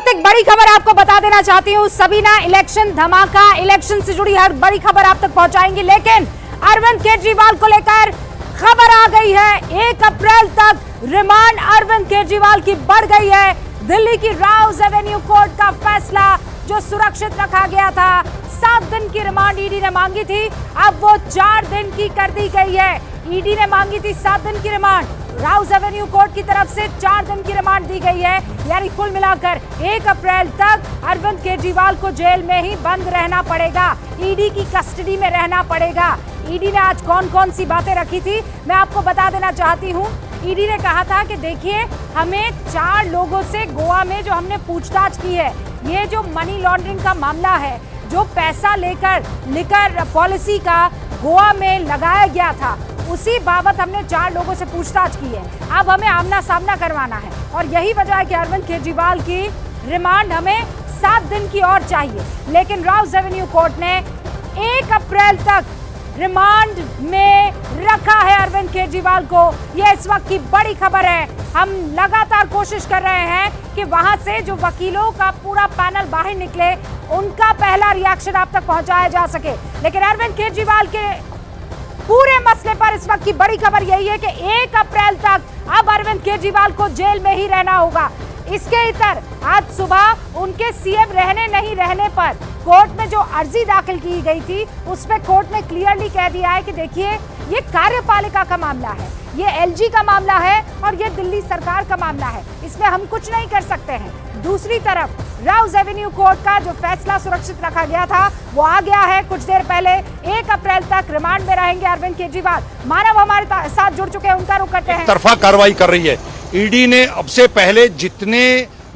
वक्त एक बड़ी खबर आपको बता देना चाहती हूँ। सबीना इलेक्शन धमाका, इलेक्शन से जुड़ी हर बड़ी खबर आप तक पहुंचाएंगी, लेकिन अरविंद केजरीवाल को लेकर खबर आ गई है। 1 अप्रैल तक रिमांड अरविंद केजरीवाल की बढ़ गई है। दिल्ली की राउज एवेन्यू कोर्ट का फैसला जो सुरक्षित रखा गया था, 7 दिन की रिमांड ईडी ने मांगी थी, अब वो 4 दिन की कर दी गई है। ईडी ने मांगी थी 7 दिन की रिमांड, राउज एवेन्यू कोर्ट की तरफ से 4 दिन की रिमांड दी गई है। यानी कुल मिलाकर 1 अप्रैल तक अरविंद केजरीवाल को जेल में ही बंद रहना पड़ेगा, ईडी की कस्टडी में रहना पड़ेगा। ईडी ने आज कौन कौन सी बातें रखी थी मैं आपको बता देना चाहती हूँ। ईडी ने कहा था कि देखिए, हमें 4 लोगों से गोवा में जो हमने पूछताछ की है, ये जो मनी लॉन्ड्रिंग का मामला है, जो पैसा लेकर लिकर पॉलिसी का गोवा में लगाया गया था, उसी बाबत हमने 4 लोगों से पूछताछ की है। अब हमें आमना सामना करवाना है और यही वजह है कि अरविंद केजरीवाल की रिमांड हमें 7 दिन की और चाहिए। लेकिन राउज एवेन्यू कोर्ट ने 1 अप्रैल तक रिमांड में रखा है अरविंद केजरीवाल को। यह इस वक्त की बड़ी खबर है। हम लगातार कोशिश कर रहे हैं कि वहां से जो वकीलों का पूरा पैनल बाहर निकले, उनका पहला रिएक्शन आप तक पहुंचाया जा सके। लेकिन अरविंद केजरीवाल के पूरे मसले पर इस वक्त की बड़ी खबर यही है कि 1 अप्रैल तक अब अरविंद केजरीवाल को जेल में ही रहना होगा। इसके इतर आज सुबह उनके सीएम रहने नहीं रहने पर कोर्ट में जो अर्जी दाखिल की गई थी, उसमें कोर्ट ने क्लियरली कह दिया है कि देखिए, ये कार्यपालिका का मामला है, ये एलजी का मामला है और ये दिल्ली सरकार का मामला है, इसमें हम कुछ नहीं कर सकते हैं। दूसरी तरफ राउज एवेन्यू कोर्ट का जो फैसला सुरक्षित रखा गया था, वो आ गया है कुछ देर पहले। 1 अप्रैल तक रिमांड में रहेंगे अरविंद केजरीवाल। मानव हमारे साथ जुड़ चुके हैं, उनका रुख करते हैं। तरफा कार्रवाई कर रही है ईडी ने। अब से पहले जितने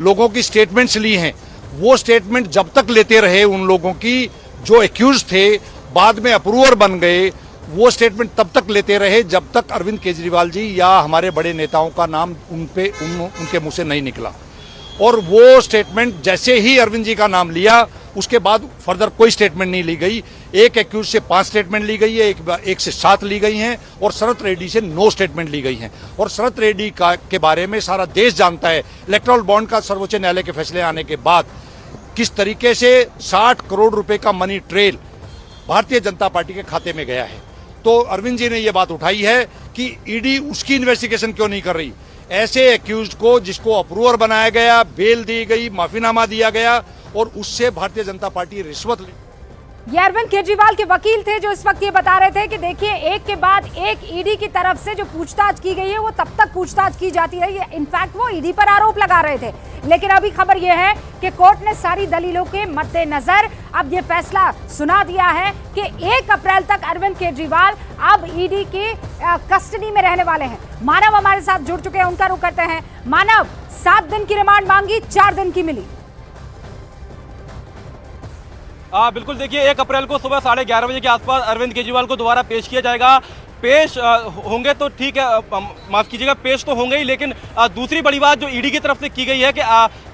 लोगों की स्टेटमेंट्स ली हैं, वो स्टेटमेंट जब तक लेते रहे उन लोगों की जो एक्यूज थे, बाद में अप्रूवर बन गए, वो स्टेटमेंट तब तक लेते रहे जब तक अरविंद केजरीवाल जी या हमारे बड़े नेताओं का नाम उनके मुंह से नहीं निकला। और वो स्टेटमेंट जैसे ही अरविंद जी का नाम लिया, उसके बाद फर्दर कोई स्टेटमेंट नहीं ली गई। एक एक्यूज से 5 स्टेटमेंट ली गई है, एक से 7 ली गई हैं और शरत रेड्डी से 9 स्टेटमेंट ली गई हैं। और शरत रेड्डी के बारे में सारा देश जानता है। इलेक्टोरल बॉन्ड का सर्वोच्च न्यायालय के फैसले आने के बाद किस तरीके से 60 करोड़ रुपए का money trail Bharatiya Janata party के खाते में गया है। तो अरविंद जी ने यह बात उठाई है कि ईडी उसकी इन्वेस्टिगेशन क्यों नहीं कर रही। ऐसे एक्यूज को जिसको अप्रूवर बनाया गया, बेल दी गई, माफीनामा दिया गया और उससे भारतीय जनता पार्टी रिश्वत ली। ये अरविंद केजरीवाल के वकील थे जो इस वक्त ये बता रहे थे कि देखिए, एक के बाद एक ईडी की तरफ से जो पूछताछ की गई है, वो तब तक पूछताछ की जाती रही है। इनफैक्ट वो ईडी पर आरोप लगा रहे थे। लेकिन अभी खबर ये है कि कोर्ट ने सारी दलीलों के मद्देनजर अब ये फैसला सुना दिया है कि 1 अप्रैल तक अरविंद केजरीवाल अब ईडी की कस्टडी में रहने वाले हैं। मानव हमारे साथ जुड़ चुके हैं, उनका रुख करते हैं। मानव, 7 दिन की रिमांड मांगी, 4 दिन की मिली। बिल्कुल, देखिए, 1 अप्रैल को सुबह 11:30 बजे के आसपास अरविंद केजरीवाल को दोबारा पेश किया जाएगा। पेश होंगे तो ठीक है, माफ कीजिएगा, पेश तो होंगे ही, लेकिन दूसरी बड़ी बात जो ईडी की तरफ से की गई है कि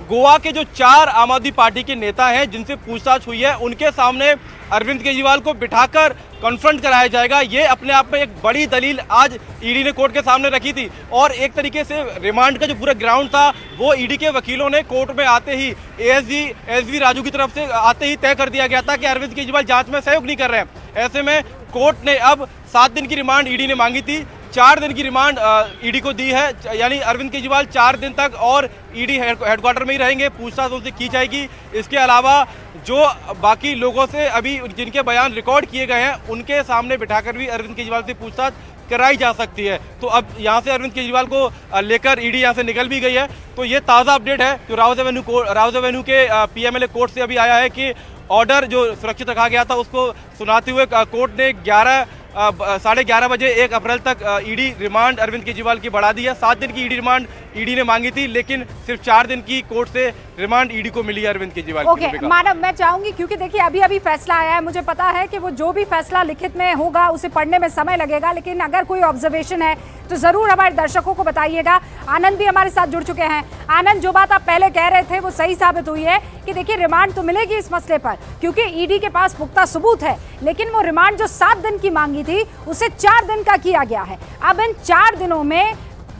गोवा के जो 4 आम आदमी पार्टी के नेता हैं जिनसे पूछताछ हुई है, उनके सामने अरविंद केजरीवाल को बिठाकर कॉन्फ्रंट कराया जाएगा। ये अपने आप में एक बड़ी दलील आज ईडी ने कोर्ट के सामने रखी थी। और एक तरीके से रिमांड का जो पूरा ग्राउंड था, वो ईडी के वकीलों ने कोर्ट में आते ही एसवी राजू की तरफ से आते ही तय कर दिया गया था कि अरविंद केजरीवाल जांच में सहयोग नहीं कर रहे हैं। ऐसे में कोर्ट ने अब 7 दिन की रिमांड ईडी ने मांगी थी, 4 दिन की रिमांड ईडी को दी है। यानी अरविंद केजरीवाल 4 दिन तक और ईडी हेडक्वार्टर में ही रहेंगे, पूछताछ उनसे की जाएगी। इसके अलावा जो बाकी लोगों से अभी जिनके बयान रिकॉर्ड किए गए हैं, उनके सामने बिठाकर भी अरविंद केजरीवाल से पूछताछ कराई जा सकती है। तो अब यहाँ से अरविंद केजरीवाल को लेकर ईडी यहाँ से निकल भी गई है। तो ये ताज़ा अपडेट है जो राउज एवेन्यू के पीएमएलए कोर्ट से अभी आया है कि ऑर्डर जो सुरक्षित रखा गया था, उसको सुनाते हुए कोर्ट ने 11:30 बजे 1 अप्रैल तक ईडी रिमांड अरविंद केजरीवाल की बढ़ा दी है। 7 दिन की ईडी रिमांड ईडी ने मांगी थी, लेकिन सिर्फ 4 दिन की कोर्ट से रिमांड ईडी को मिली है अरविंद केजरीवाल की। ओके, मानव, मैं चाहूंगी, क्योंकि देखिए अभी फैसला आया है, मुझे पता है कि वो जो भी फैसला लिखित में होगा उसे पढ़ने में समय लगेगा, लेकिन अगर कोई ऑब्जर्वेशन है तो जरूर हमारे दर्शकों को बताइएगा। आनंद भी हमारे साथ जुड़ चुके हैं। आनंद, जो बात आप पहले कह रहे थे वो सही साबित हुई है कि देखिए, रिमांड तो मिलेगी इस मसले पर, क्योंकि ईडी के पास पुख्ता सबूत है। लेकिन वो रिमांड जो 7 दिन की मांगी थी, उसे 4 दिन का किया गया है। अब इन 4 दिनों में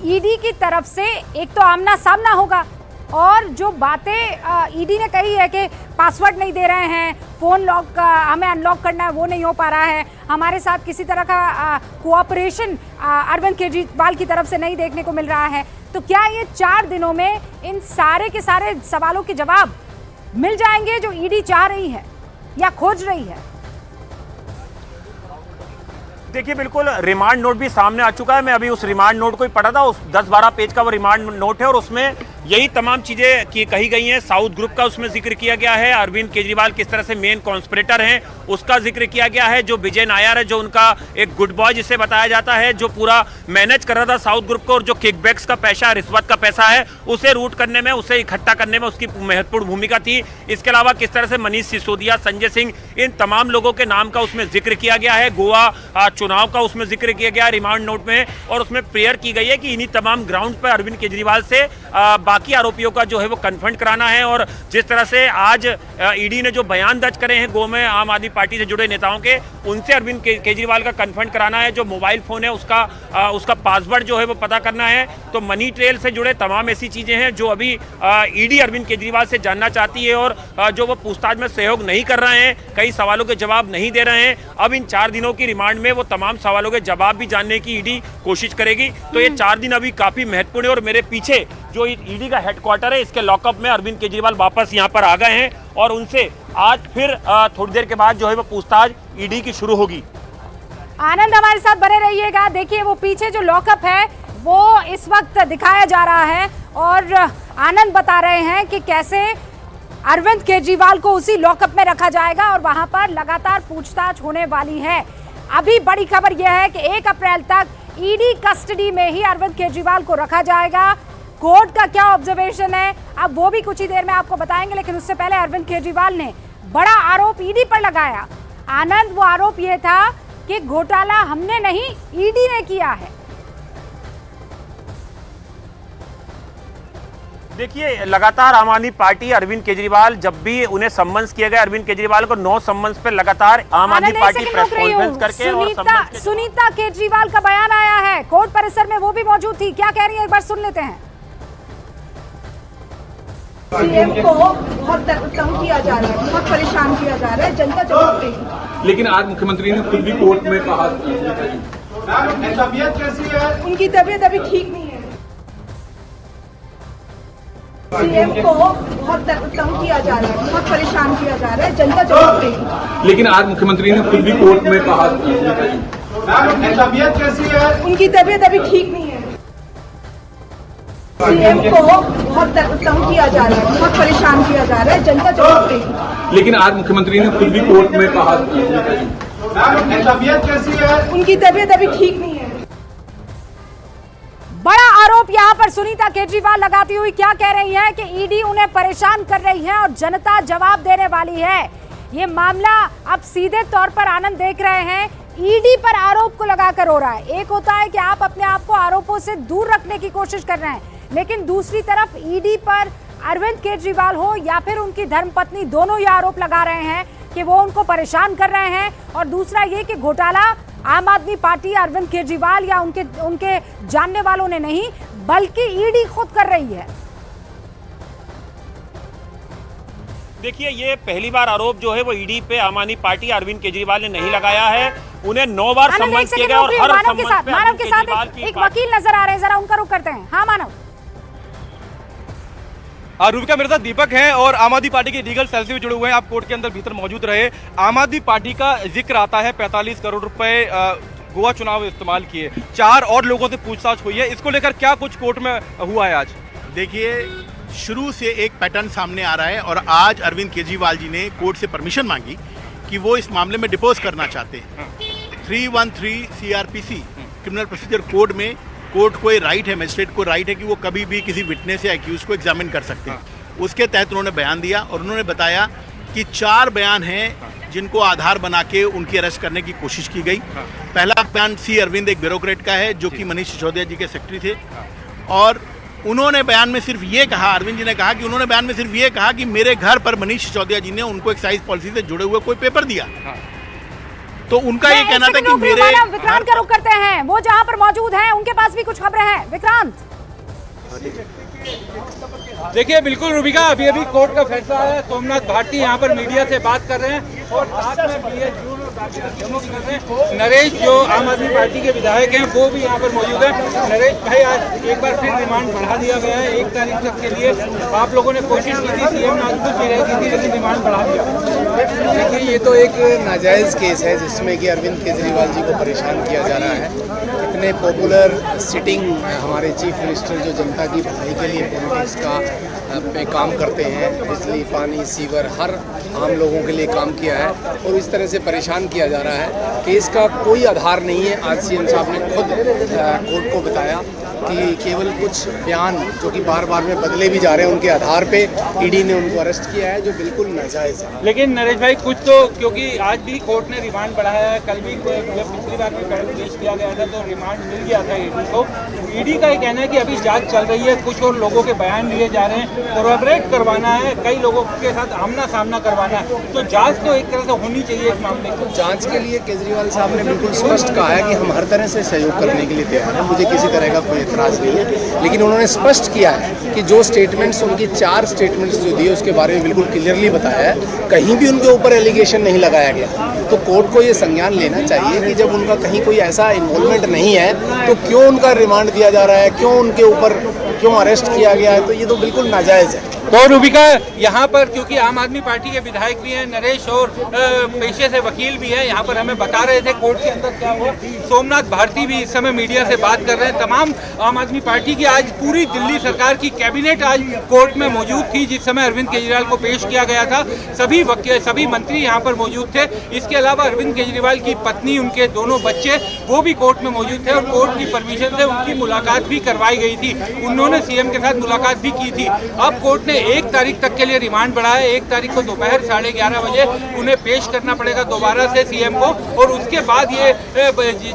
ईडी की तरफ से एक तो आमना सामना होगा और जो बातें ईडी ने कही है कि पासवर्ड नहीं दे रहे हैं, फोन लॉक हमें अनलॉक करना है वो नहीं हो पा रहा है, हमारे साथ किसी तरह का कोऑपरेशन अरविंद केजरीवाल की तरफ से नहीं देखने को मिल रहा है, तो क्या ये 4 दिनों में इन सारे के सारे सवालों के जवाब मिल जाएंगे जो ईडी चाह रही है या खोज रही है? देखिए, बिल्कुल रिमांड नोट भी सामने आ चुका है। मैं अभी उस रिमांड नोट को ही पढ़ा था, उस 10-12 पेज का वो रिमांड नोट है और उसमें यही तमाम चीजें की कही गई हैं। साउथ ग्रुप का उसमें जिक्र किया गया है, अरविंद केजरीवाल किस तरह से मेन कॉन्स्पिरेटर हैं उसका जिक्र किया गया है। जो विजय नायर है, जो उनका एक गुड बॉय जिसे बताया जाता है, जो पूरा मैनेज कर रहा था साउथ ग्रुप को, और जो किकबैक्स का पैसा, रिश्वत का पैसा है उसे रूट करने में, उसे इकट्ठा करने में उसकी महत्वपूर्ण भूमिका थी। इसके अलावा किस तरह से मनीष सिसोदिया, संजय सिंह, इन तमाम लोगों के नाम का उसमें जिक्र किया गया है। गोवा चुनाव का उसमें जिक्र किया गया रिमांड नोट में, और उसमें प्रेयर की गई है कि इन्हीं तमाम ग्राउंड पर अरविंद केजरीवाल से बाकी आरोपियों का जो है वो कन्फ्रंट कराना है। और जिस तरह से आज ईडी ने जो बयान दर्ज करे हैं गो में आम आदमी पार्टी से जुड़े नेताओं के, उनसे अरविंद केजरीवाल का कन्फ्रंट कराना है। जो मोबाइल फोन है उसका पासवर्ड जो है वो पता करना है। तो मनी ट्रेल से जुड़े तमाम ऐसी चीजें हैं जो अभी ईडी अरविंद केजरीवाल से जानना चाहती है, और जो वो पूछताछ में सहयोग नहीं कर रहे हैं, कई सवालों के जवाब नहीं दे रहे हैं। अब इन 4 दिनों की रिमांड में वो तमाम सवालों के जवाब भी जानने की ईडी कोशिश करेगी। तो ये 4 दिन अभी काफी महत्वपूर्ण है। और मेरे पीछे जो ईडी का हेडक्वार्टर है, इसके लॉकअप में अरविंद केजरीवाल वापस यहाँ पर आ गए हैं, और उनसे आज फिर थोड़ी देर के बाद जो है वो पूछताछ ईडी की शुरू होगी। आनंद हमारे साथ बने रहिएगा। देखिए, वो पीछे जो लॉकअप है वो इस वक्त दिखाया जा रहा है, और आनंद बता रहे हैं कि कैसे अरविंद केजरीवाल को उसी लॉकअप में रखा जाएगा और वहां पर लगातार पूछताछ होने वाली है। अभी बड़ी खबर यह है कि 1 अप्रैल तक ईडी कस्टडी में ही अरविंद केजरीवाल को रखा जाएगा। कोर्ट का क्या ऑब्जर्वेशन है अब वो भी कुछ ही देर में आपको बताएंगे, लेकिन उससे पहले अरविंद केजरीवाल ने बड़ा आरोप ईडी पर लगाया। आनंद, वो आरोप यह था कि घोटाला हमने नहीं, ईडी ने किया है। देखिए, लगातार आम आदमी पार्टी अरविंद केजरीवाल, जब भी उन्हें सम्मन्स किया गया अरविंद केजरीवाल को 9 सम्मन्स पर लगातार आम आदमी पार्टी प्रेस कॉन्फ्रेंस करके और सुनीता केजरीवाल का बयान आया है, कोर्ट परिसर में वो भी मौजूद थी, क्या कह रही है एक बार सुन लेते हैं। सीएम को बहुत तंग किया जा रहा है, बहुत परेशान किया जा रहा है, जनता जवाब देगी। लेकिन आज मुख्यमंत्री ने खुद भी कोर्ट में कहा उनकी तबीयत कैसी है? उनकी तबीयत अभी ठीक नहीं है। सीएम को बहुत तंग किया जा रहा है, बहुत परेशान किया जा रहा है, जनता जवाब देगी। लेकिन आज मुख्यमंत्री ने खुद भी कोर्ट में कहा उनकी तबीयत कैसी है? उनकी तबीयत अभी ठीक नहीं है। सीएम को बहुत तंग किया जा रहा है, बहुत परेशान किया जा रहा है, जनता जवाब देगी। लेकिन आज मुख्यमंत्री ने खुद भी कोर्ट में कहा उनकी तबीयत कैसी है? उनकी तबीयत अभी ठीक नहीं है। बड़ा आरोप यहां पर सुनीता केजरीवाल लगाती हुई क्या कह रही हैं कि ईडी उन्हें परेशान कर रही है और जनता जवाब देने वाली है। ये मामला अब सीधे तौर पर आनंद देख रहे हैं, ईडी पर आरोप को लगाकर हो रहा है। एक होता है कि आप अपने आप को आरोपों से दूर रखने की कोशिश कर रहे हैं, लेकिन दूसरी तरफ ईडी पर अरविंद केजरीवाल हो या फिर उनकी धर्मपत्नी, दोनों ये आरोप लगा रहे हैं कि वो उनको परेशान कर रहे हैं। और दूसरा ये कि घोटाला आम आदमी पार्टी, अरविंद केजरीवाल या उनके जानने वालों ने नहीं, बल्कि ईडी खुद कर रही है। देखिए, ये पहली बार आरोप जो है वो ईडी पे आम आदमी पार्टी अरविंद केजरीवाल ने नहीं लगाया है। उन्हें 9 बार सम्मन्स किए गए और हर मानव के साथ एक वकील नजर आ रहे हैं, जरा उनका रुख करते हैं। हाँ मानव। रूबिका, मेरे साथ दीपक हैं और आम आदमी पार्टी के लीगल सेल से भी जुड़े हुए हैं। आप कोर्ट के अंदर भीतर मौजूद रहे। आम आदमी पार्टी का जिक्र आता है 45 करोड़ रुपए गोवा चुनाव इस्तेमाल किए, 4 और लोगों से पूछताछ हुई है, इसको लेकर क्या कुछ कोर्ट में हुआ है आज? देखिए, शुरू से एक पैटर्न सामने आ रहा है और आज अरविंद केजरीवाल जी ने कोर्ट से परमिशन मांगी कि वो इस मामले में डिपोज करना चाहते हैं। 313 सीआरपीसी क्रिमिनल प्रोसीजर कोड में कोर्ट को ये राइट है, मजिस्ट्रेट को राइट है कि वो कभी भी किसी विटनेस या एक्यूज को एग्जामिन कर सकते हैं। उसके तहत उन्होंने बयान दिया और उन्होंने बताया कि 4 बयान हैं जिनको आधार बना के उनकी अरेस्ट करने की कोशिश की गई। पहला बयान सी अरविंद एक ब्यूरोक्रेट का है जो कि मनीष सिसोदिया जी के सेक्रेटरी थे, और उन्होंने बयान में सिर्फ ये कहा, अरविंद जी ने कहा कि उन्होंने बयान में सिर्फ ये कहा कि मेरे घर पर मनीष सिसोदिया जी ने उनको एक्साइज पॉलिसी से जुड़े हुए कोई पेपर दिया। तो उनका ये कहना था कि मेरे विक्रांत का रुख करते हैं, वो जहां पर मौजूद हैं उनके पास भी कुछ खबरें हैं। विक्रांत, देखिए बिल्कुल रूबिका, अभी कोर्ट का फैसला है। सोमनाथ भारती यहाँ पर मीडिया से बात कर रहे हैं और साथ में दोनों कर रहे हैं। नरेश जो आम आदमी पार्टी के विधायक हैं वो भी यहाँ पर मौजूद है। नरेश भाई, आज एक बार फिर रिमांड बढ़ा दिया गया है 1 तारीख तक के लिए। आप लोगों ने कोशिश की थी, सीएम नागपुर भी रही थी, लेकिन रिमांड बढ़ा दिया। देखिए, ये तो एक नाजायज़ केस है जिसमें कि अरविंद केजरीवाल जी को परेशान किया जा रहा है। इतने पॉपुलर सिटिंग हमारे चीफ मिनिस्टर जो जनता की भलाई के लिए पॉलिटिक्स का पे काम करते हैं, बिजली, पानी, सीवर, हर आम लोगों के लिए काम किया है और इस तरह से परेशान किया जा रहा है कि इसका कोई आधार नहीं है। आज सीएम साहब ने खुद कोर्ट को बताया कि केवल कुछ बयान जो कि बार बार में बदले भी जा रहे हैं, उनके आधार पे ईडी ने उनको अरेस्ट किया है, जो बिल्कुल नाजायज़ है। लेकिन नरेश भाई, कुछ तो, क्योंकि आज भी कोर्ट ने रिमांड बढ़ाया है, कल भी पिछली बार भी पेश किया गया था तो रिमांड मिल गया था ईडी को। ईडी का ये कहना है कि अभी जांच चल रही है, कुछ और लोगों के बयान लिए जा रहे हैं, कोरैबोरेट करवाना है, कई लोगों के साथ आमना सामना करवाना है, तो जांच तो एक तरह से होनी चाहिए इस मामले को। जांच के लिए केजरीवाल साहब ने बिल्कुल स्पष्ट कहा है कि हम हर तरह से सहयोग करने के लिए तैयार हैं, मुझे किसी तरह का कोई एतराज़ नहीं है। लेकिन उन्होंने स्पष्ट किया है कि जो स्टेटमेंट्स, उनकी 4 स्टेटमेंट्स जो दिए उसके बारे में बिल्कुल क्लियरली बताया है, कहीं भी उनके ऊपर एलिगेशन नहीं लगाया गया। तो कोर्ट को ये संज्ञान लेना चाहिए कि जब उनका कहीं कोई ऐसा इन्वॉल्वमेंट नहीं है तो क्यों उनका रिमांड दिया जा रहा है, क्यों उनके ऊपर क्यों अरेस्ट किया गया है, तो ये तो बिल्कुल नाजायज़ है। तो रूबिका, यहाँ पर क्योंकि आम आदमी पार्टी के विधायक भी हैं नरेश और पेशे से वकील भी हैं, यहाँ पर हमें बता रहे थे कोर्ट के अंदर क्या हुआ। सोमनाथ भारती भी इस समय मीडिया से बात कर रहे हैं। तमाम आम आदमी पार्टी की आज पूरी दिल्ली सरकार की कैबिनेट आज कोर्ट में मौजूद थी जिस समय अरविंद केजरीवाल को पेश किया गया था। सभी मंत्री यहाँ पर मौजूद थे। इसके अलावा अरविंद केजरीवाल की पत्नी, उनके दोनों बच्चे, वो भी कोर्ट में मौजूद थे और कोर्ट की परमिशन से उनकी मुलाकात भी करवाई गई थी। उन्होंने सीएम के साथ मुलाकात भी की थी। अब कोर्ट ने 1 तारीख तक के लिए रिमांड बढ़ाया। 1 तारीख को दोपहर 11:30 बजे उन्हें पेश करना पड़ेगा दोबारा से सीएम को, और उसके बाद ये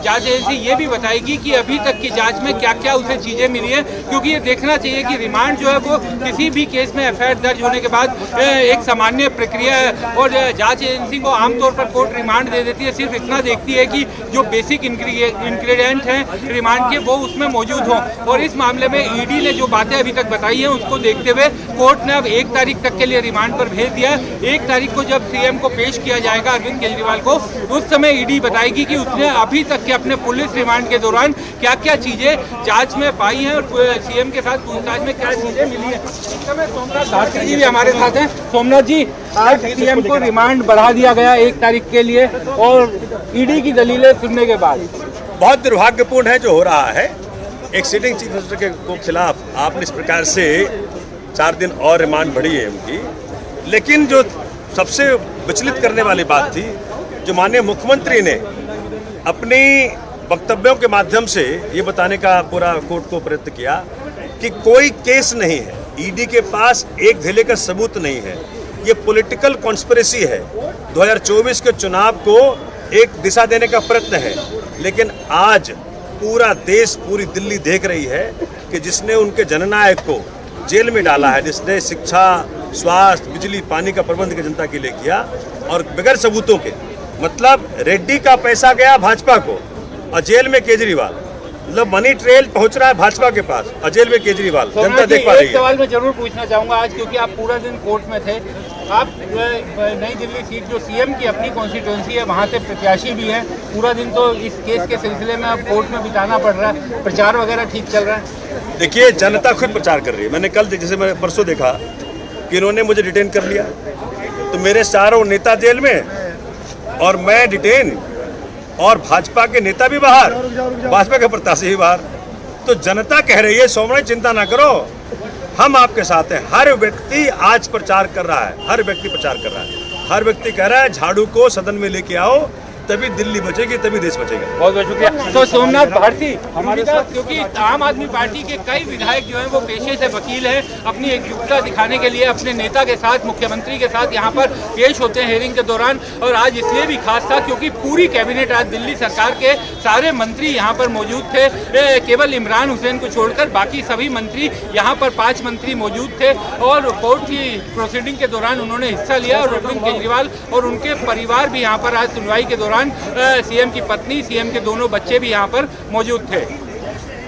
जांच एजेंसी ये भी बताएगी कि अभी तक की जांच में क्या क्या उसे चीजें मिली हैं, क्योंकि ये देखना चाहिए कि रिमांड जो है वो किसी भी केस में एफआईआर दर्ज होने के बाद एक सामान्य प्रक्रिया है और जांच एजेंसी को आमतौर पर कोर्ट रिमांड दे देती है, सिर्फ इतना देखती है कि जो बेसिक इंग्रेडिएंट हैं रिमांड के वो उसमें मौजूद हों। और इस मामले में ईडी ने जो बातें अभी तक बताई हैं उसको देखते हुए कोर्ट ने अब 1 तारीख तक के लिए रिमांड पर भेज दिया। 1 तारीख को जब सीएम को पेश किया जाएगा अरविंद केजरीवाल को, उस समय ईडी बताएगी कि उसने अभी तक के अपने पुलिस रिमांड के दौरान क्या क्या चीजें जांच में पाई हैं और सीएम के साथ पूछताछ में क्या चीजें मिली हैं। इस समय सोमनाथ भारती जी भी हमारे साथ हैं। सोमनाथ जी, आज सीएम को रिमांड बढ़ा दिया गया 1 तारीख के लिए और ईडी की दलीलें सुनने के बाद बहुत दुर्भाग्यपूर्ण है जो हो रहा है। एक सिटिंग चीफ मिनिस्टर के खिलाफ आपने इस प्रकार से 4 दिन और रिमांड बढ़ी है उनकी। लेकिन जो सबसे विचलित करने वाली बात थी, जो माननीय मुख्यमंत्री ने अपनी वक्तव्यों के माध्यम से ये बताने का पूरा कोर्ट को प्रयत्न किया कि कोई केस नहीं है, ईडी के पास एक ढेले का सबूत नहीं है, ये पॉलिटिकल कॉन्स्पिरेसी है, 2024 के चुनाव को एक दिशा देने का प्रयत्न है। लेकिन आज पूरा देश, पूरी दिल्ली देख रही है कि जिसने उनके जननायक को जेल में डाला है, जिसने शिक्षा, स्वास्थ्य, बिजली, पानी का प्रबंध जनता के लिए किया और बगैर सबूतों के, मतलब रेड्डी का पैसा गया भाजपा को और जेल में केजरीवाल, मतलब मनी ट्रेल पहुंच रहा है भाजपा के पास और जेल में केजरीवाल, जनता देख पा रही है। एक सवाल मैं जरूर पूछना चाहूंगा आज, क्योंकि आप पूरा दिन कोर्ट में थे। आप नई दिल्ली सीट जो सीएम की अपनी कॉन्स्टिट्यूंसी है वहाँ से प्रत्याशी भी हैं, पूरा दिन तो इस केस के सिलसिले में अब कोर्ट में बिताना पड़ रहा है, प्रचार वगैरह ठीक चल रहा है? देखिए, जनता खुद प्रचार कर रही है। मैंने कल, जैसे मैंने परसों देखा कि इन्होंने मुझे डिटेन कर लिया, तो मेरे चारों नेता जेल में और मैं डिटेन, और भाजपा के नेता भी बाहर, भाजपा के प्रत्याशी भी बाहर। तो जनता कह रही है सोमनाथ चिंता ना करो, हम आपके साथ हैं। हर व्यक्ति आज प्रचार कर रहा है, हर व्यक्ति प्रचार कर रहा है, हर व्यक्ति कह रहा है झाड़ू को सदन में लेके आओ, तभी दिल्ली बचेगी, तभी देश बचेगा। बहुत बहुत शुक्रिया। तो सोमनाथ भारती हमारे साथ, क्योंकि आम आदमी पार्टी के कई विधायक जो हैं वो पेशे से वकील हैं, अपनी एकजुटता दिखाने के लिए अपने नेता के साथ, मुख्यमंत्री के साथ यहाँ पर पेश होते हैं हेयरिंग के दौरान। और आज इसलिए भी खास था क्योंकि पूरी कैबिनेट, आज दिल्ली सरकार के सारे मंत्री यहाँ पर मौजूद थे। केवल इमरान हुसैन को छोड़कर बाकी सभी मंत्री यहाँ पर 5 मंत्री मौजूद थे और कोर्ट की प्रोसीडिंग के दौरान उन्होंने हिस्सा लिया। और अरविंद केजरीवाल और उनके परिवार भी यहाँ पर आज सुनवाई के दौरान, सीएम की पत्नी, सीएम के दोनों बच्चे भी यहाँ पर मौजूद थे।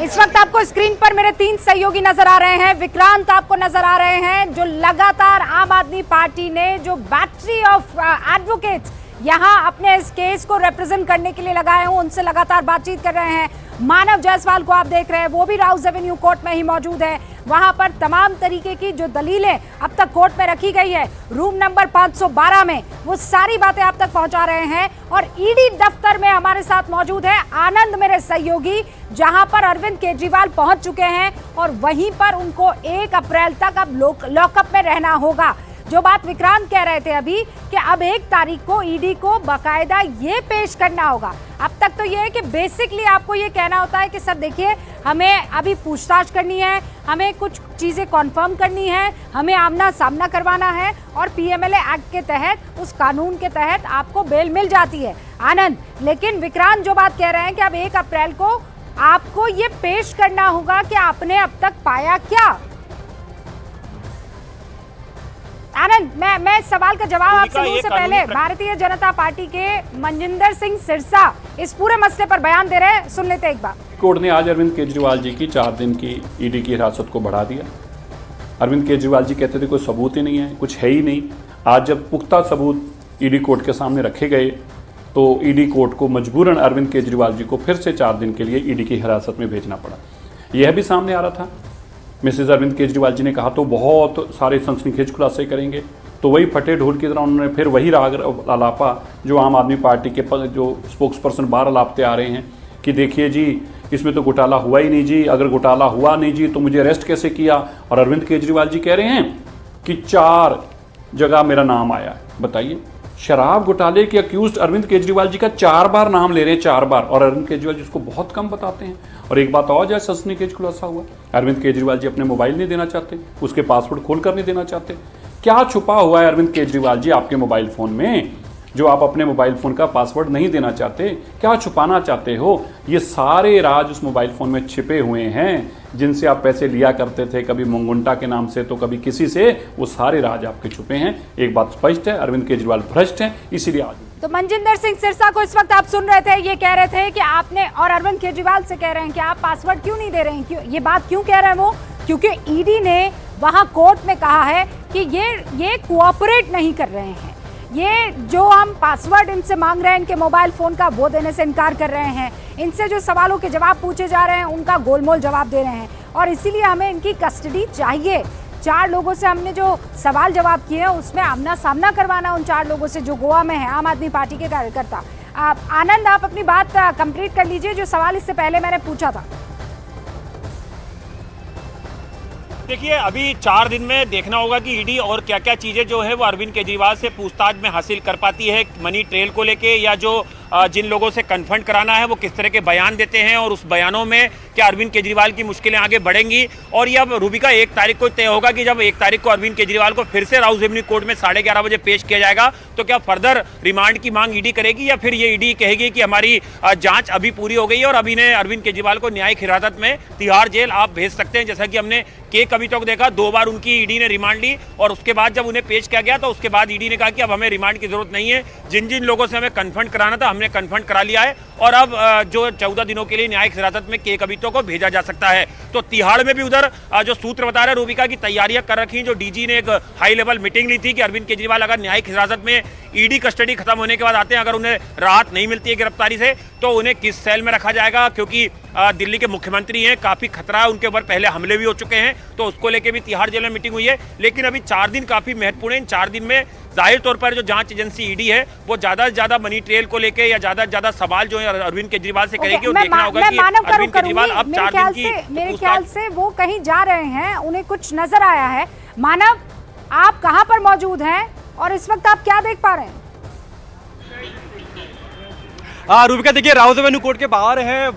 इस वक्त आपको स्क्रीन पर मेरे 3 सहयोगी नजर आ रहे हैं। विक्रांत आपको नजर आ रहे हैं, जो लगातार आम आदमी पार्टी ने जो बैटरी ऑफ एडवोकेट्स यहां अपने इस केस को रिप्रेजेंट करने के लिए लगाए हों, उनसे लगातार बातचीत कर रहे हैं। मानव जायसवाल को आप देख रहे हैं, वो भी राउज एवेन्यू कोर्ट में ही मौजूद है। वहां पर तमाम तरीके की जो दलीलें अब तक कोर्ट में रखी गई है, रूम नंबर 512 में, वो सारी बातें आप तक पहुंचा रहे हैं। और ईडी दफ्तर में हमारे साथ मौजूद है आनंद, मेरे सहयोगी, जहां पर अरविंद केजरीवाल पहुंच चुके हैं और वहीं पर उनको 1 अप्रैल तक अब लॉकअप में रहना होगा। जो बात विक्रांत कह रहे थे अभी कि अब 1 तारीख को ईडी को बाकायदा ये पेश करना होगा। अब तक तो ये है कि बेसिकली आपको ये कहना होता है कि सर देखिए, हमें अभी पूछताछ करनी है, हमें कुछ चीज़ें कॉन्फर्म करनी है, हमें आमना सामना करवाना है और पीएमएलए एक्ट के तहत, उस कानून के तहत आपको बेल मिल जाती है आनंद। लेकिन विक्रांत जो बात कह रहे हैं कि अब 1 अप्रैल को आपको ये पेश करना होगा कि आपने अब तक पाया क्या। आनंद, मैं सवाल का जवाब आपसे लूं उससे पहले भारतीय जनता पार्टी के मनजिंदर सिंह सिरसा इस पूरे मसले पर बयान दे रहे हैं, सुन लेते एक बार। कोर्ट ने आज अरविंद केजरीवाल जी की 4 दिन की ईडी की हिरासत को बढ़ा दिया। अरविंद केजरीवाल जी कहते थे कोई सबूत ही नहीं है, कुछ है ही नहीं। आज जब पुख्ता सबूत ईडी कोर्ट के सामने रखे गए तो ईडी कोर्ट को मजबूरन अरविंद केजरीवाल जी को फिर से 4 दिन के लिए ईडी की हिरासत में भेजना पड़ा। यह भी सामने आ रहा था, मिसेज अरविंद केजरीवाल जी ने कहा तो बहुत सारे सनसनीखेज खुलासे करेंगे, तो वही फटे ढोल की तरह उन्होंने फिर वही राग अलापा जो आम आदमी पार्टी के जो स्पोक्स पर्सन बाहर अलापते आ रहे हैं कि देखिए जी, इसमें तो घोटाला हुआ ही नहीं जी, अगर घोटाला हुआ नहीं जी तो मुझे अरेस्ट कैसे किया। और अरविंद केजरीवाल जी कह रहे हैं कि 4 जगह मेरा नाम आया है। बताइए, शराब घोटाले के अक्यूज्ड अरविंद केजरीवाल जी का 4 बार नाम ले रहे हैं, 4 बार, और अरविंद केजरीवाल जी उसको बहुत कम बताते हैं। और एक बात और, जैसे सनसनीखेज खुलासा हुआ, अरविंद केजरीवाल जी अपने मोबाइल नहीं देना चाहते, उसके पासवर्ड खोलकर नहीं देना चाहते। क्या छुपा हुआ है अरविंद केजरीवाल जी आपके मोबाइल फोन में, जो आप अपने मोबाइल फोन का पासवर्ड नहीं देना चाहते? क्या छुपाना चाहते हो? ये सारे राज उस मोबाइल फोन में छिपे हुए हैं, जिनसे आप पैसे लिया करते थे, कभी मुंगुंटा के नाम से तो कभी किसी से, वो सारे राज आपके छुपे हैं। एक बात स्पष्ट है, अरविंद केजरीवाल भ्रष्ट हैं, इसीलिए आज। तो मनजिंदर सिंह सिरसा को इस वक्त आप सुन रहे थे, ये कह रहे थे कि आपने, और अरविंद केजरीवाल से कह रहे हैं कि आप पासवर्ड क्यों नहीं दे रहे हैं। क्यों ये बात क्यों कह रहे हैं वो? क्योंकि ईडी ने वहां कोर्ट में कहा है कि ये कोऑपरेट नहीं कर रहे हैं, ये जो हम पासवर्ड इनसे मांग रहे हैं इनके मोबाइल फोन का, वो देने से इनकार कर रहे हैं, इनसे जो सवालों के जवाब पूछे जा रहे हैं उनका गोलमोल जवाब दे रहे हैं, और इसीलिए हमें इनकी कस्टडी चाहिए। 4 लोगों से हमने जो सवाल जवाब किए हैं उसमें आमना सामना करवाना उन 4 लोगों से जो गोवा में है, आम आदमी पार्टी के कार्यकर्ता। आनंद, आप अपनी बात कंप्लीट कर लीजिए, जो सवाल इससे पहले मैंने पूछा था। देखिए, अभी 4 दिन में देखना होगा कि ईडी और क्या क्या चीज़ें जो है वो अरविंद केजरीवाल से पूछताछ में हासिल कर पाती है, मनी ट्रेल को लेके, या जो जिन लोगों से कन्फ्रंट कराना है वो किस तरह के बयान देते हैं, और उस बयानों में क्या अरविंद केजरीवाल की मुश्किलें आगे बढ़ेंगी। और ये अब रूबिका 1 तारीख को तय होगा कि जब 1 तारीख को अरविंद केजरीवाल को फिर से राउज एवेन्यू कोर्ट में 11:30 बजे पेश किया जाएगा, तो क्या फर्दर रिमांड की मांग ईडी करेगी, या फिर ये ईडी कहेगी कि हमारी जांच अभी पूरी हो गई है और अभी ने अरविंद केजरीवाल को न्यायिक हिरासत में तिहाड़ जेल आप भेज सकते हैं। जैसा कि हमने के कविता को देखा, 2 बार उनकी ईडी ने रिमांड ली, और उसके बाद जब उन्हें पेश किया गया तो उसके बाद ईडी ने कहा कि अब हमें रिमांड की जरूरत नहीं है, जिन जिन लोगों से हमें कन्फ्रंट कराना था हमने कन्फ्रंट करा लिया है, और अब जो 14 दिनों के लिए न्यायिक हिरासत में के कविता को भेजा जा सकता है। तो तिहाड़ में भी उधर जो सूत्र बता रहे रूबिका की तैयारियां कर रखी, जो डीजी ने एक हाई लेवल मीटिंग ली थी कि अरविंद केजरीवाल अगर न्यायिक हिरासत में ईडी कस्टडी खत्म होने के बाद आते हैं, अगर उन्हें राहत नहीं मिलती है गिरफ्तारी से, तो उन्हें किस सेल में रखा जाएगा, क्योंकि दिल्ली के मुख्यमंत्री हैं, काफी खतरा है, उनके ऊपर पहले हमले भी हो चुके हैं, तो उसको लेके भी तिहाड़ जेल में मीटिंग हुई है। लेकिन अभी 4 दिन काफी महत्वपूर्ण है। इन 4 दिन में जाहिर तौर पर जो जांच एजेंसी ईडी है वो ज्यादा से ज्यादा मनी ट्रेल को लेके या ज्यादा से ज्यादा सवाल जो है अरविंद केजरीवाल से करेगी, और देखना होगा कि अरविंद केजरीवाल अब 4 दिन की, मेरे ख्याल से वो कहीं जा रहे हैं, उन्हें कुछ नजर आया है। मानव, आप कहां पर मौजूद हैं और इस वक्त आप क्या देख पा रहे हैं? रूबिका, देखिए राउज एवेन्यू कोर्ट के बाहर है,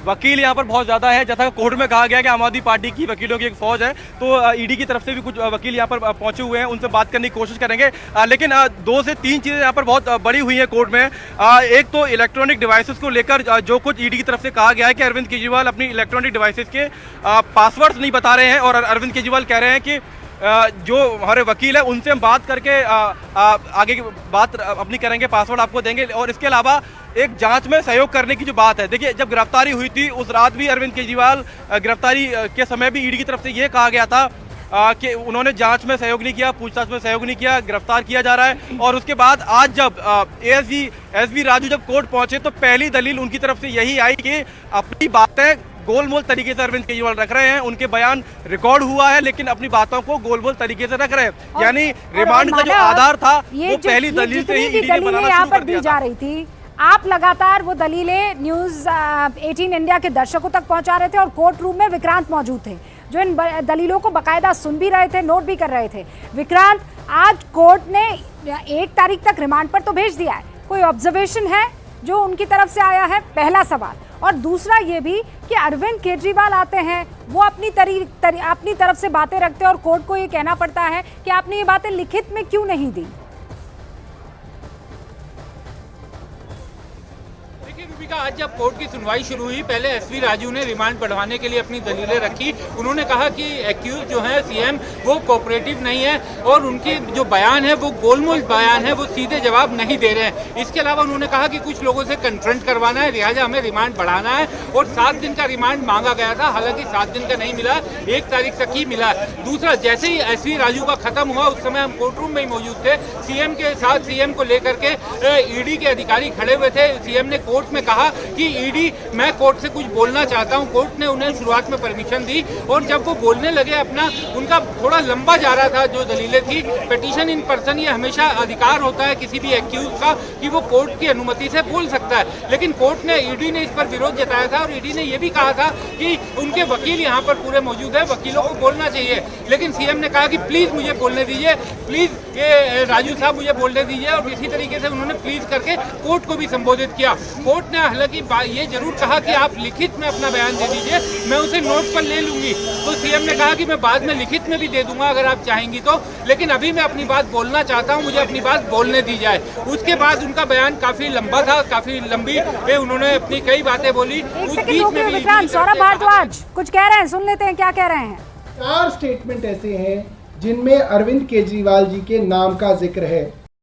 वकील यहाँ पर बहुत ज़्यादा है। जैसा कोर्ट में कहा गया कि आम आदमी पार्टी की वकीलों की एक फौज है, तो ईडी की तरफ से भी कुछ वकील यहाँ पर पहुंचे हुए हैं, उनसे बात करने की कोशिश करेंगे। लेकिन 2 से 3 चीज़ें यहाँ पर बहुत बड़ी हुई हैं कोर्ट में। एक तो इलेक्ट्रॉनिक डिवाइसेस को लेकर जो कुछ ईडी की तरफ से कहा गया है कि अरविंद केजरीवाल अपनी इलेक्ट्रॉनिक डिवाइसेस के पासवर्ड्स नहीं बता रहे हैं, और अरविंद केजरीवाल कह रहे हैं कि जो हमारे वकील है उनसे हम बात करके आगे की बात अपनी करेंगे, पासवर्ड आपको देंगे। और इसके अलावा एक जांच में सहयोग करने की जो बात है, देखिए जब गिरफ्तारी हुई थी उस रात भी अरविंद केजरीवाल गिरफ्तारी के समय भी ईडी की तरफ से ये कहा गया था कि उन्होंने जांच में सहयोग नहीं किया, पूछताछ में सहयोग नहीं किया, गिरफ्तार किया जा रहा है। और उसके बाद आज जब एसवी राजू जब कोर्ट पहुंचे तो पहली दलील उनकी तरफ से यही आई कि अपनी बातें गोलमोल तरीके से अरविंद केजरीवाल रख रहे हैं, उनके बयान रिकॉर्ड हुआ है लेकिन अपनी बातों को गोलमोल तरीके से रख रहे हैं। यानी रिमांड का जो आधार था वो पहली दलील से ही ईडी ने बनाना यहाँ शुरू पर कर दी दिया जा था। रही थी, आप लगातार वो दलीलें न्यूज 18 इंडिया के दर्शकों तक पहुंचा रहे थे और कोर्ट रूम में विक्रांत मौजूद थे जो इन दलीलों को बकायदा सुन भी रहे थे, नोट भी कर रहे थे। विक्रांत, आज कोर्ट ने 1 तारीख तक रिमांड पर तो भेज दिया है, कोई ऑब्जर्वेशन है जो उनकी तरफ से आया है? पहला सवाल। और दूसरा ये भी कि अरविंद केजरीवाल आते हैं, वो अपनी तरफ से बातें रखते हैं और कोर्ट को ये कहना पड़ता है कि आपने ये बातें लिखित में क्यों नहीं दी? आज जब कोर्ट की सुनवाई शुरू हुई, पहले एसवी राजू ने रिमांड बढ़वाने के लिए अपनी दलीलें रखी। उन्होंने कहा कि एक्यूज जो है सीएम वो कोऑपरेटिव नहीं है और उनके जो बयान है वो गोलमोल बयान है, वो सीधे जवाब नहीं दे रहे हैं। इसके अलावा उन्होंने कहा कि कुछ लोगों से कन्फ्रंट करवाना है, लिहाजा हमें रिमांड बढ़ाना है। और 7 दिन का रिमांड मांगा गया था, हालांकि 7 दिन का नहीं मिला, 1 तारीख तक ही मिला। दूसरा, जैसे ही एसवी राजू का खत्म हुआ उस समय हम कोर्ट रूम में ही मौजूद थे, सीएम के साथ सीएम को लेकर के ईडी के अधिकारी खड़े हुए थे। सीएम ने कोर्ट में कहा कि ईडी, मैं कोर्ट से कुछ बोलना चाहता हूं। कोर्ट ने उन्हें शुरुआत में परमिशन दी और जब वो बोलने लगे अपना, उनका थोड़ा लंबा जा रहा था जो दलीलें थी। पिटीशन इन पर्सन, ये हमेशा अधिकार होता है किसी भी एक्यूज का कि वो कोर्ट की अनुमति से बोल सकता है, लेकिन कोर्ट ने, ईडी ने इस पर विरोध जताया था और ईडी ने ये भी कहा था कि उनके वकील यहाँ पर पूरे मौजूद है, वकीलों को बोलना चाहिए। लेकिन सीएम ने कहा कि प्लीज मुझे बोलने दीजिए, प्लीज ये राजू साहब मुझे बोलने दीजिए। और इसी तरीके से उन्होंने प्लीज करके कोर्ट को भी संबोधित किया। कोर्ट ने हालांकि ये जरूर कहा कि आप लिखित में अपना बयान दे दीजिए, मैं उसे नोट पर ले लूंगी। तो सीएम ने कहा कि मैं बाद में लिखित में भी दे दूंगा अगर आप चाहेंगी तो, लेकिन अभी मैं अपनी बात बोलना चाहता हूं, मुझे अपनी बात बोलने दी जाए। उसके बाद उनका बयान काफी लंबा था, काफी लंबी उन्होंने अपनी कई बातें बोली। विक्रांत, सौरभ भारद्वाज कुछ कह रहे हैं, सुन लेते हैं क्या कह रहे हैं। 4 स्टेटमेंट ऐसे हैं जिनमें अरविंद केजरीवाल जी के नाम का जिक्र है।